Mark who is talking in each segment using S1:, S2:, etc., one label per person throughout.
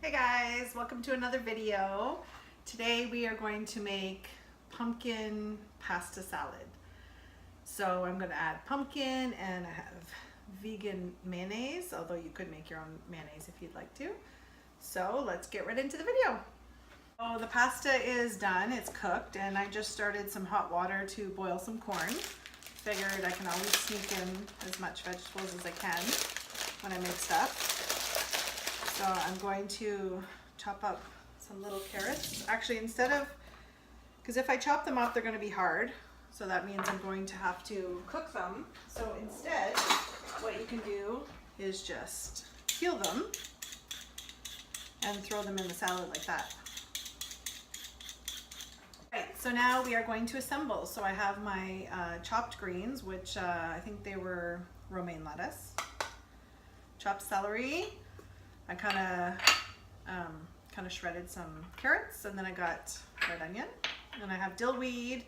S1: Hey guys, welcome to another video. Today we are going to make pumpkin pasta salad. So I'm going to add pumpkin and I have vegan mayonnaise, although you could make your own mayonnaise if you'd like to. So let's get right into the video. Oh, the pasta is done, it's cooked, and I just started some hot water to boil some corn. Figured I can always sneak in as much vegetables as I can when I make stuff. So I'm going to chop up some little carrots. Actually, because if I chop them up, they're going to be hard. So that means I'm going to have to cook them. So instead, what you can do is just peel them and throw them in the salad like that. Right, so now we are going to assemble. So I have my chopped greens, which I think they were romaine lettuce, chopped celery. I kind of shredded some carrots, and then I got red onion, and I have dill weed,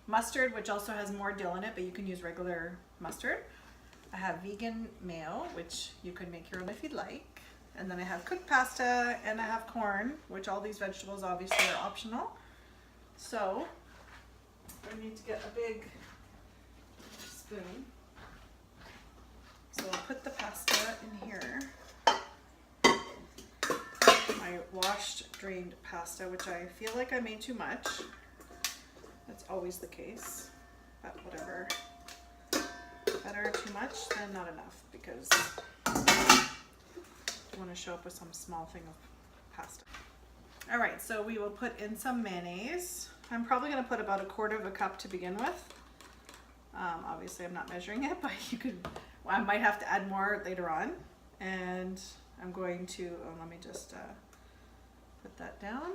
S1: mustard, which also has more dill in it, but you can use regular mustard. I have vegan mayo, which you can make your own if you'd like, and then I have cooked pasta, and I have corn, which all these vegetables obviously are optional. So I need to get a big spoon. So I'll put the pasta in here. My washed, drained pasta, which I feel like I made too much. That's always the case, but whatever. Better too much than not enough, because I want to show up with some small thing of pasta. All right, so we will put in some mayonnaise. I'm probably going to put about 1/4 cup to begin with. Obviously, I'm not measuring it, but I might have to add more later on. And I'm going to, let me just put that down.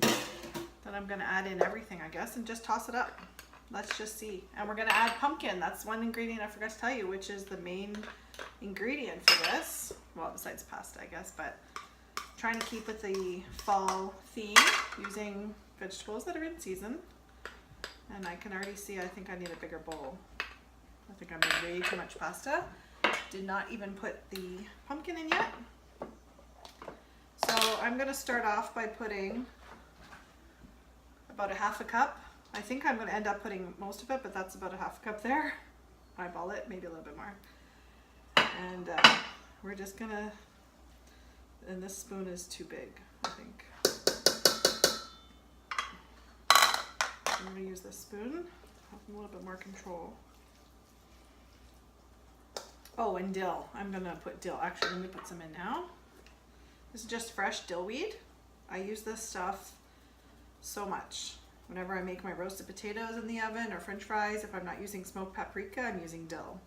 S1: Then I'm going to add in everything, I guess, and just toss it up. Let's just see. And we're going to add pumpkin. That's one ingredient I forgot to tell you, which is the main ingredient for this. Well, besides pasta, I guess, but trying to keep with the fall theme using vegetables that are in season. And I can already see, I think I need a bigger bowl. I think I made way too much pasta. Did not even put the pumpkin in yet. So I'm going to start off by putting about 1/2 cup. I think I'm going to end up putting most of it, but that's about 1/2 cup there. Eyeball it, maybe a little bit more. And we're just going to, and this spoon is too big, I think. I'm going to use this spoon, have a little bit more control. Oh, and dill. I'm gonna put dill. Actually, let me put some in now. This is just fresh dill weed. I use this stuff so much. Whenever I make my roasted potatoes in the oven or french fries, if I'm not using smoked paprika, I'm using dill.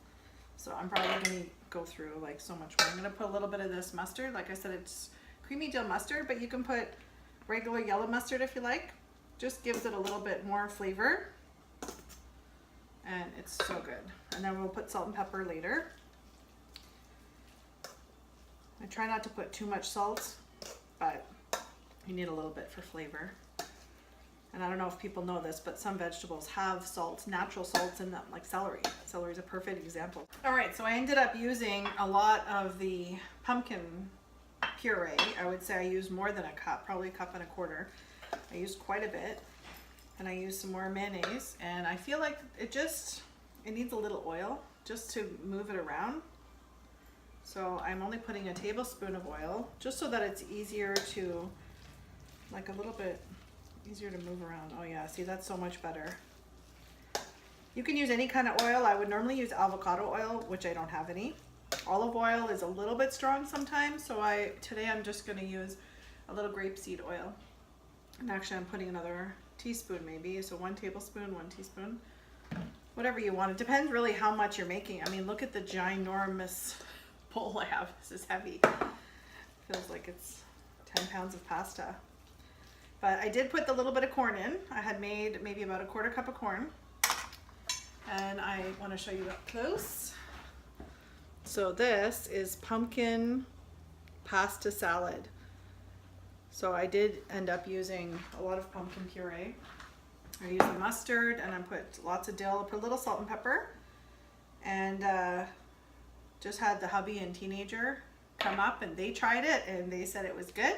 S1: So I'm probably gonna go through like so much more. I'm gonna put a little bit of this mustard. Like I said, it's creamy dill mustard, but you can put regular yellow mustard if you like. Just gives it a little bit more flavor. And it's so good. And then we'll put salt and pepper later. I try not to put too much salt, but you need a little bit for flavor. And I don't know if people know this, but some vegetables have salts, natural salts in them, like celery. Celery is a perfect example. All right, so I ended up using a lot of the pumpkin puree. I would say I used more than 1 cup, probably 1.25 cups. I used quite a bit, and I used some more mayonnaise, and I feel like it needs a little oil just to move it around. So I'm only putting a tablespoon of oil just so that it's easier to, like a little bit easier to move around. Oh yeah, see, that's so much better. You can use any kind of oil. I would normally use avocado oil, which I don't have any. Olive oil is a little bit strong sometimes, so today I'm just going to use a little grapeseed oil. And actually I'm putting another teaspoon maybe, so 1 tablespoon, 1 teaspoon, whatever you want. It depends really how much you're making. I mean, look at the ginormous bowl I have. This is heavy. Feels like it's 10 pounds of pasta. But I did put the little bit of corn in. I had made maybe about 1/4 cup of corn. And I want to show you up close. So this is pumpkin pasta salad. So I did end up using a lot of pumpkin puree. I used the mustard, and I put lots of dill, I put a little salt and pepper, and just had the hubby and teenager come up and they tried it and they said it was good.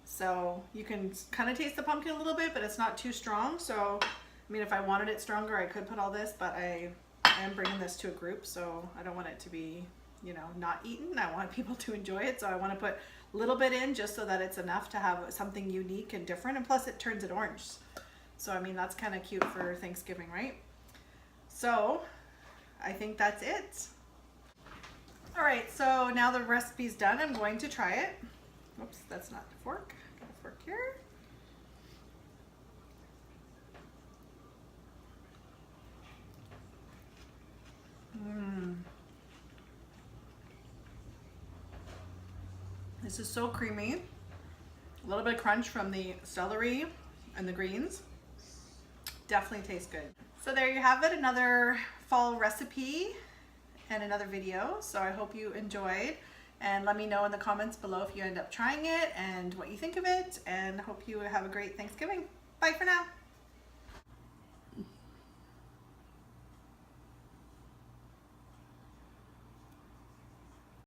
S1: So you can kind of taste the pumpkin a little bit, but it's not too strong. So, I mean, if I wanted it stronger, I could put all this, but I am bringing this to a group, so I don't want it to be, you know, not eaten. I want people to enjoy it, so I want to put a little bit in just so that it's enough to have something unique and different, and plus it turns it orange. So, I mean, that's kind of cute for Thanksgiving, right? So, I think that's it. All right, so now the recipe's done. I'm going to try it. Oops, that's not the fork. Got a fork here. This is so creamy. A little bit of crunch from the celery and the greens. Definitely tastes good. So there you have it, another fall recipe and another video. So I hope you enjoyed, and let me know in the comments below if you end up trying it and what you think of it, and hope you have a great Thanksgiving. Bye for now.